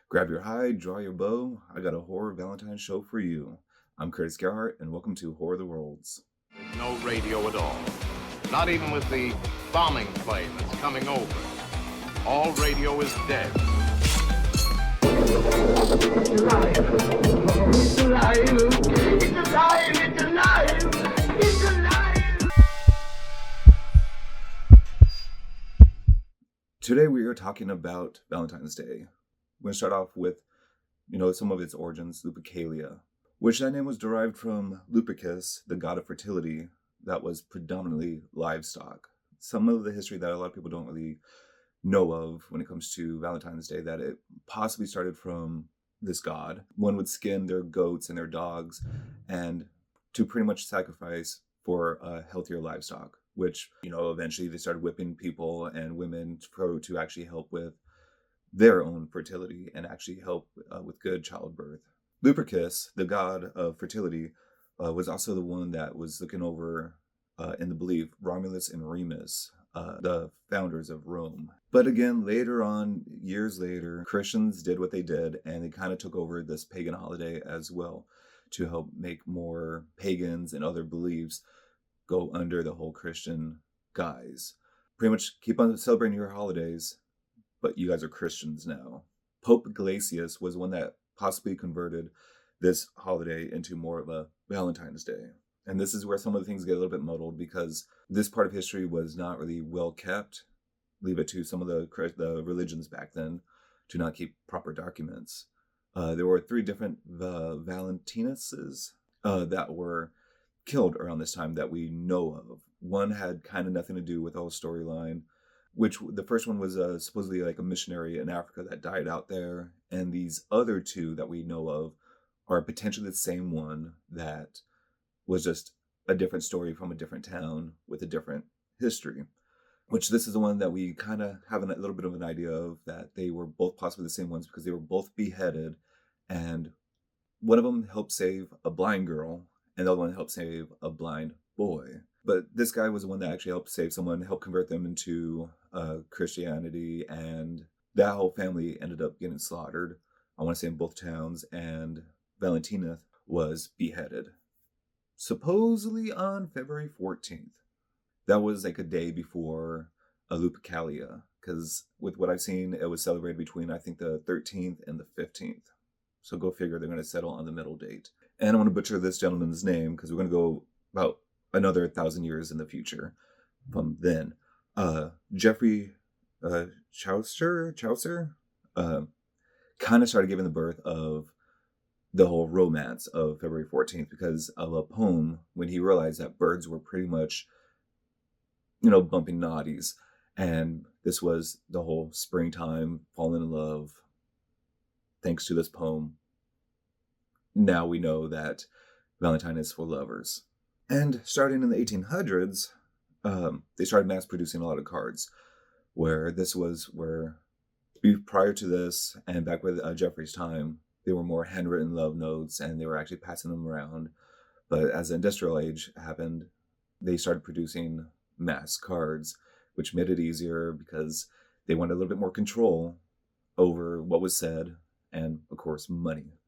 Grab your hide, draw your bow. I got a horror Valentine show for you. I'm Curtis Gerhart, and welcome to Horror of the Worlds. There's no radio at all. Not even with the bombing plane that's coming over. All radio is dead. It's alive! It's alive! It's alive! It's alive! It's alive! Today we are talking about Valentine's Day. We're going to start off with, some of its origins, Lupercalia, which that name was derived from Lupercus, the god of fertility, that was predominantly livestock. Some of the history that a lot of people don't really know of when it comes to Valentine's Day, that it possibly started from this god. One would skin their goats and their dogs and to pretty much sacrifice for healthier livestock, which, eventually they started whipping people and women to actually help with their own fertility and actually help with good childbirth. Lupercus, the god of fertility, was also the one that was looking over, in the belief, Romulus and Remus, the founders of Rome. But again, later on, years later, Christians did what they did, and they kind of took over this pagan holiday as well to help make more pagans and other beliefs go under the whole Christian guise. Pretty much keep on celebrating your holidays, but you guys are Christians now. Pope Gelasius was one that possibly converted this holiday into more of a Valentine's Day. And this is where some of the things get a little bit muddled, because this part of history was not really well kept. Leave it to some of the religions back then to not keep proper documents. There were 3 different Valentine'S that were killed around this time that we know of. One had kind of nothing to do with the whole storyline, which the first one was supposedly like a missionary in Africa that died out there. And these other 2 that we know of are potentially the same one that was just a different story from a different town with a different history. Which this is the one that we kind of have a little bit of an idea of, that they were both possibly the same ones because they were both beheaded. And one of them helped save a blind girl and the other one helped save a blind boy. But this guy was the one that actually helped save someone, helped convert them into Christianity, and that whole family ended up getting slaughtered, I want to say in both towns, and Valentina was beheaded. Supposedly on February 14th. That was like a day before Lupercalia, because with what I've seen, it was celebrated between, I think, the 13th and the 15th. So go figure, they're going to settle on the middle date. And I'm going to butcher this gentleman's name because we're going to go about another 1,000 years in the future from then. Geoffrey Chaucer kind of started giving the birth of the whole romance of February 14th because of a poem when he realized that birds were pretty much, bumping naughties. And this was the whole springtime, falling in love. Thanks to this poem, now we know that Valentine is for lovers. And starting in the 1800s, they started mass producing a lot of cards, where this was where, prior to this and back with Geoffrey's time, they were more handwritten love notes and they were actually passing them around. But as the industrial age happened, they started producing mass cards, which made it easier because they wanted a little bit more control over what was said and, of course, money.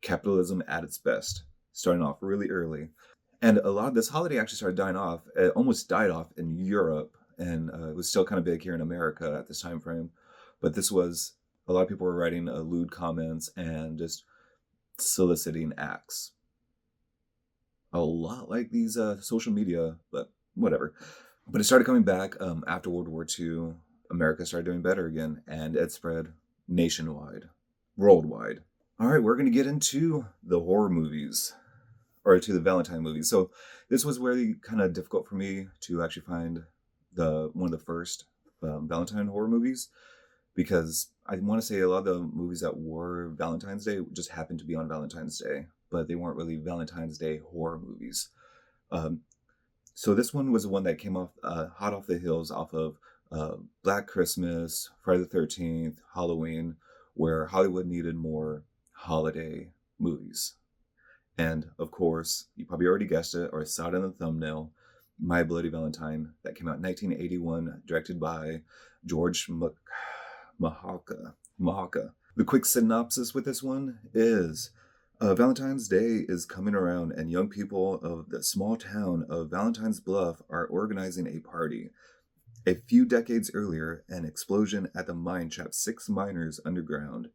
Capitalism at its best, starting off really early. And a lot of this holiday actually started dying off. It almost died off in Europe, and it was still kind of big here in America at this time frame. But this was, a lot of people were writing lewd comments and just soliciting acts. A lot like these social media, but whatever. But it started coming back after World War II. America started doing better again, and it spread nationwide, worldwide. All right, we're going to get into the horror movies, or to the Valentine movies. So this was really kind of difficult for me to actually find one of the first Valentine horror movies, because I want to say a lot of the movies that were Valentine's Day just happened to be on Valentine's Day, but they weren't really Valentine's Day horror movies. So this one was the one that came off hot off the heels off of Black Christmas, Friday the 13th, Halloween, where Hollywood needed more holiday movies. And of course, you probably already guessed it or saw it in the thumbnail, My Bloody Valentine, that came out in 1981, directed by George Mahaka. The The quick synopsis with this one is Valentine's Day is coming around, and young people of the small town of Valentine's Bluff are organizing a party. A few decades earlier, an explosion at the mine trapped 6 miners underground.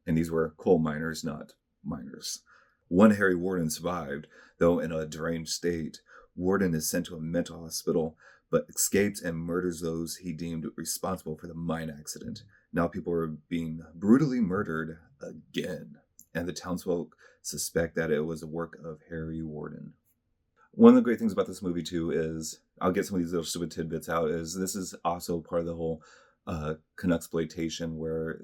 And these were coal miners, not miners. One Harry Warden survived, though in a deranged state. Warden is sent to a mental hospital, but escapes and murders those he deemed responsible for the mine accident. Now people are being brutally murdered again, and the townsfolk suspect that it was a work of Harry Warden. One of the great things about this movie, too, is, I'll get some of these little stupid tidbits out, is this is also part of the whole Canucksploitation, where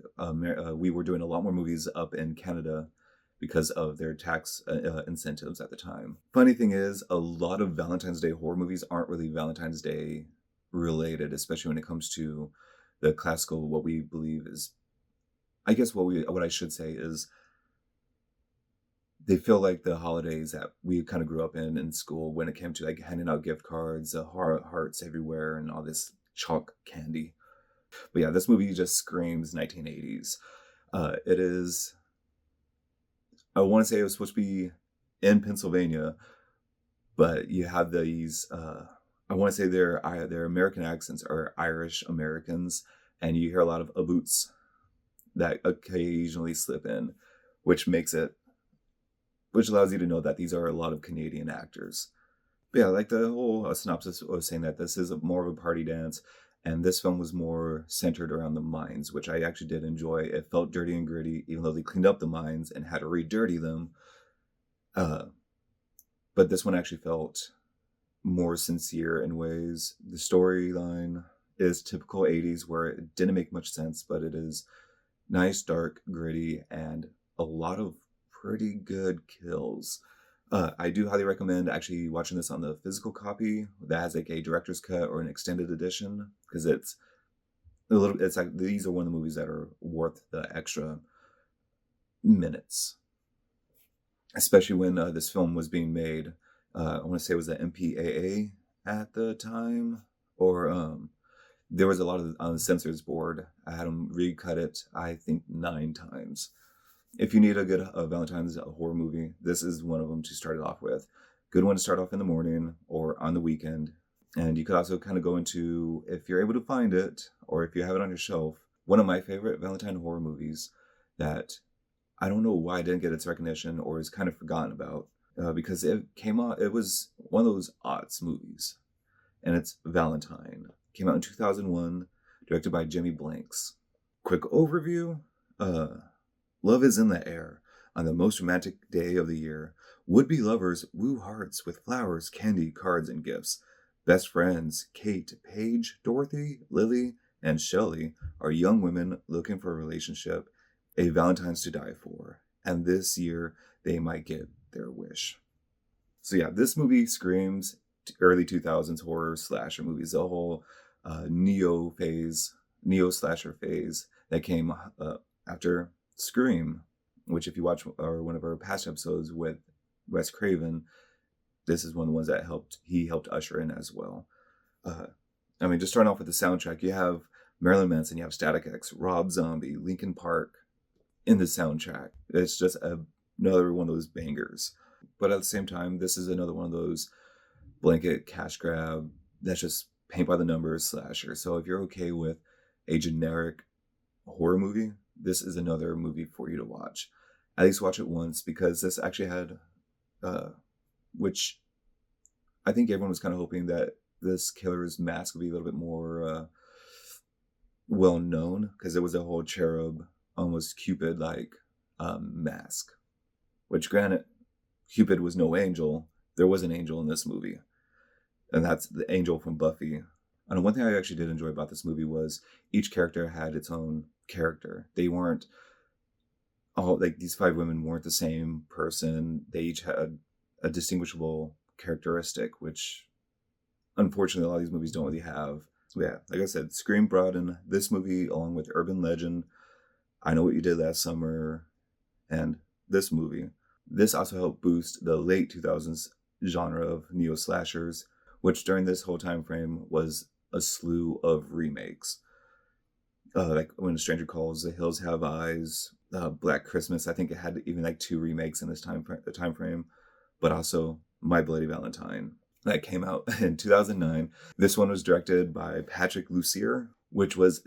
we were doing a lot more movies up in Canada because of their tax incentives at the time. Funny thing is, a lot of Valentine's Day horror movies aren't really Valentine's Day related, especially when it comes to the classical, what we believe is, I guess what I should say is, they feel like the holidays that we kind of grew up in school, when it came to like handing out gift cards, hearts everywhere, and all this chalk candy. But yeah, this movie just screams 1980s. It is, I want to say it was supposed to be in Pennsylvania, but you have these, I want to say their American accents are Irish Americans, and you hear a lot of boots that occasionally slip in, which allows you to know that these are a lot of Canadian actors. But yeah, like the whole synopsis was saying that this is more of a party dance, and this film was more centered around the mines, which I actually did enjoy. It felt dirty and gritty, even though they cleaned up the mines and had to re-dirty them. But this one actually felt more sincere in ways. The storyline is typical 80s, where it didn't make much sense, but it is nice, dark, gritty, and a lot of pretty good kills. I do highly recommend actually watching this on the physical copy that has like a director's cut or an extended edition, because it's like these are one of the movies that are worth the extra minutes, especially when this film was being made. I want to say it was the MPAA at the time, or there was a lot of on the censors board. I had them recut it, I think 9 times. If you need a good Valentine's horror movie, this is one of them to start it off with. Good one to start off in the morning or on the weekend. And you could also kind of go into, if you're able to find it, or if you have it on your shelf, one of my favorite Valentine horror movies that I don't know why it didn't get its recognition or is kind of forgotten about, because it came out, it was one of those aughts movies. And it's Valentine. Came out in 2001, directed by Jimmy Blanks. Quick overview. Love is in the air. On the most romantic day of the year, would-be lovers woo hearts with flowers, candy, cards, and gifts. Best friends, Kate, Paige, Dorothy, Lily, and Shelley, are young women looking for a relationship, a Valentine's to die for. And this year, they might get their wish. So yeah, this movie screams early 2000s horror slasher movies. The whole neo slasher phase that came after Scream, which if you watch one of our past episodes with Wes Craven, this is one of the ones that he helped usher in as well. I mean, just starting off with the soundtrack, you have Marilyn Manson, you have Static X, Rob Zombie, Linkin Park in the soundtrack. It's just another one of those bangers. But at the same time, this is another one of those blanket cash grab that's just paint by the numbers slasher. So if you're okay with a generic horror movie, this is another movie for you to watch. At least watch it once, because this actually had, which I think everyone was kind of hoping that this killer's mask would be a little bit more well known, because it was a whole cherub, almost Cupid-like mask. Which, granted, Cupid was no angel. There was an angel in this movie, and that's the angel from Buffy. And one thing I actually did enjoy about this movie was each character had its own character. They weren't all like, these 5 women weren't the same person. They each had a distinguishable characteristic, which unfortunately a lot of these movies don't really have. So yeah, like I said, Scream brought in this movie along with Urban Legend, I Know What You Did Last Summer, and this movie. This also helped boost the late 2000s genre of neo-slashers, which during this whole time frame was a slew of remakes. like When a Stranger Calls, The Hills Have Eyes, Black Christmas. I think it had even like 2 remakes in this time frame, but also My Bloody Valentine that came out in 2009. This one was directed by Patrick Lussier, which was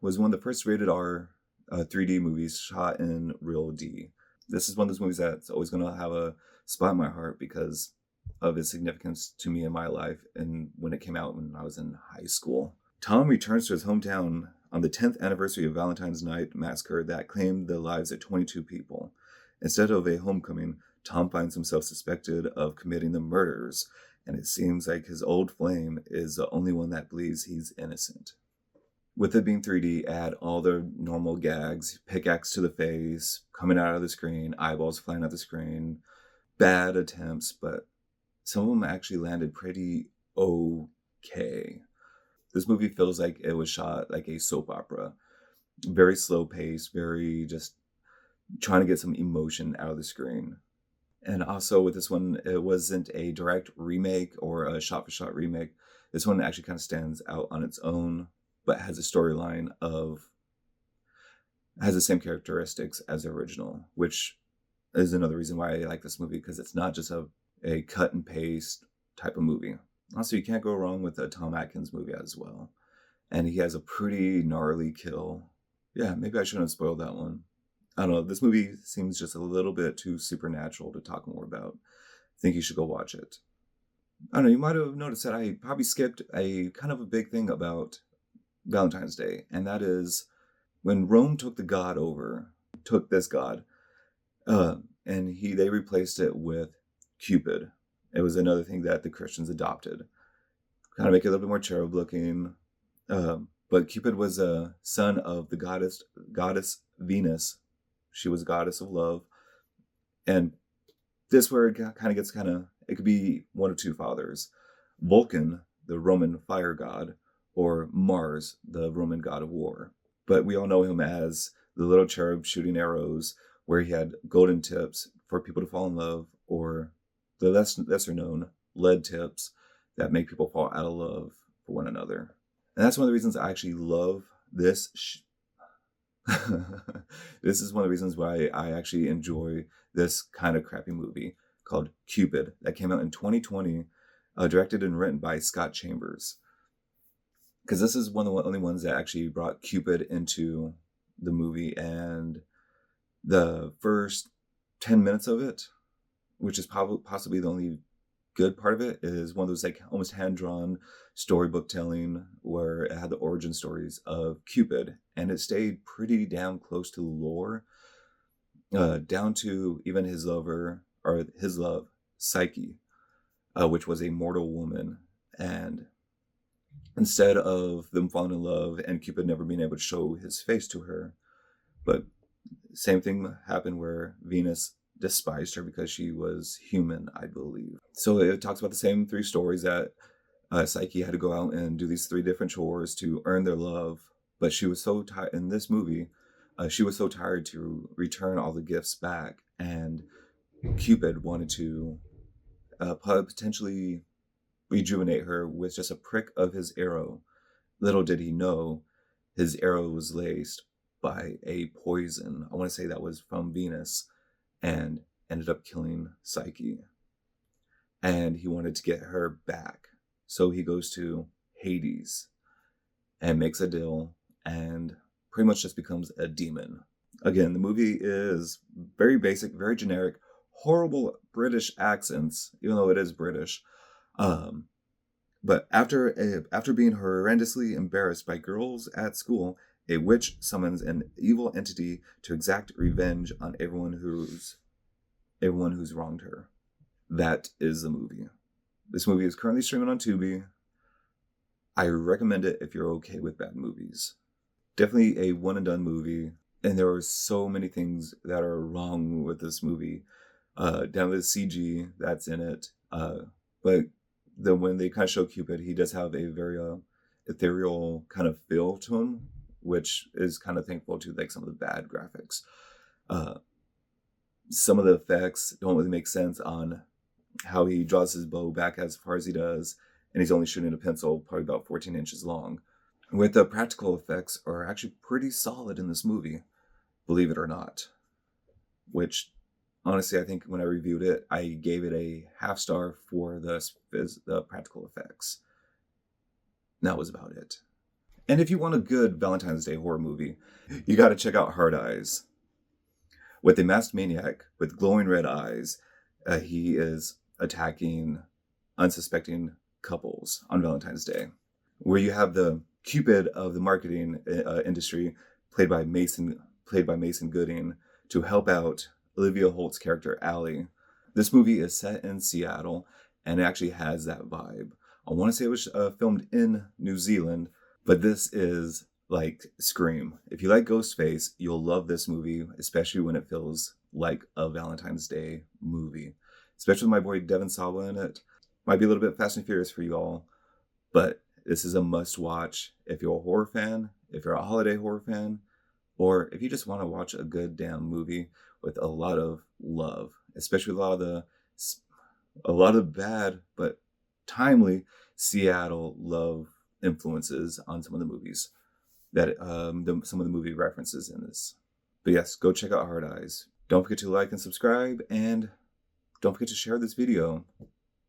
one of the first rated R 3D movies shot in real D. This is one of those movies that's always going to have a spot in my heart because of its significance to me in my life and when it came out when I was in high school. Tom returns to his hometown on the 10th anniversary of Valentine's Night massacre that claimed the lives of 22 people. Instead of a homecoming, Tom finds himself suspected of committing the murders, and it seems like his old flame is the only one that believes he's innocent. With it being 3D, add all the normal gags, pickaxe to the face, coming out of the screen, eyeballs flying at the screen, bad attempts, but some of them actually landed pretty okay. This movie feels like it was shot like a soap opera. Very slow paced, very just trying to get some emotion out of the screen. And also with this one, it wasn't a direct remake or a shot-for-shot remake. This one actually kind of stands out on its own, but has a storyline has the same characteristics as the original, which is another reason why I like this movie, because it's not just a cut and paste type of movie. Also, you can't go wrong with a Tom Atkins movie as well. And he has a pretty gnarly kill. Yeah, maybe I shouldn't have spoiled that one. I don't know, this movie seems just a little bit too supernatural to talk more about. I think you should go watch it. I don't know, you might have noticed that I probably skipped a kind of a big thing about Valentine's Day, and that is when Rome took this god, and they replaced it with Cupid. It was another thing that the Christians adopted. Kind of make it a little bit more cherub looking. But Cupid was a son of the goddess Venus. She was a goddess of love. And this word it could be one of two fathers. Vulcan, the Roman fire god, or Mars, the Roman god of war. But we all know him as the little cherub shooting arrows, where he had golden tips for people to fall in love, or the lesser known lead tips that make people fall out of love for one another. And that's one of the reasons I actually love this. This is one of the reasons why I actually enjoy this kind of crappy movie called Cupid that came out in 2020, directed and written by Scott Chambers. Because this is one of the only ones that actually brought Cupid into the movie, and the first 10 minutes of it, which is possibly the only good part of it, is one of those like almost hand-drawn storybook telling where it had the origin stories of Cupid, and it stayed pretty damn close to lore, down to even his love, Psyche, which was a mortal woman. And instead of them falling in love and Cupid never being able to show his face to her, but same thing happened where Venus despised her because she was human, I believe. So it talks about the same 3 stories that Psyche had to go out and do these 3 different chores to earn their love. But she was so tired in this movie. She was so tired to return all the gifts back, and Cupid wanted to potentially rejuvenate her with just a prick of his arrow. Little did he know, his arrow was laced by a poison. I want to say that was from Venus, and ended up killing Psyche. And he wanted to get her back. So he goes to Hades and makes a deal and pretty much just becomes a demon. Again, the movie is very basic, very generic, horrible British accents, even though it is British. But after being horrendously embarrassed by girls at school, a witch summons an evil entity to exact revenge on everyone who's wronged her. That is the movie. This movie is currently streaming on Tubi. I recommend it if you're okay with bad movies. Definitely a one and done movie, and there are so many things that are wrong with this movie. Down to the CG that's in it. But when they kind of show Cupid, he does have a very ethereal kind of feel to him, which is kind of thankful to like some of the bad graphics. Some of the effects don't really make sense on how he draws his bow back as far as he does, and he's only shooting a pencil probably about 14 inches long. with the practical effects are actually pretty solid in this movie, believe it or not. Which, honestly, I think when I reviewed it, I gave it a half star for the practical effects. And that was about it. And if you want a good Valentine's Day horror movie, you got to check out Hard Eyes. With a masked maniac with glowing red eyes, he is attacking unsuspecting couples on Valentine's Day, where you have the Cupid of the marketing industry, played by Mason Gooding, to help out Olivia Holt's character Allie. This movie is set in Seattle, and it actually has that vibe. I want to say it was filmed in New Zealand, but this is like Scream. If you like Ghostface, you'll love this movie, especially when it feels like a Valentine's Day movie. Especially with my boy Devin Sawa in it. Might be a little bit Fast and Furious for you all, but this is a must-watch if you're a horror fan, if you're a holiday horror fan, or if you just want to watch a good damn movie with a lot of love, especially a lot of bad but timely Seattle love influences on some of the movies that some of the movie references in this. But yes, go check out Hard Eyes. Don't forget to like and subscribe, and don't forget to share this video.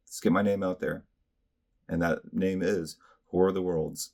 Let's get my name out there. And that name is Horror of the Worlds.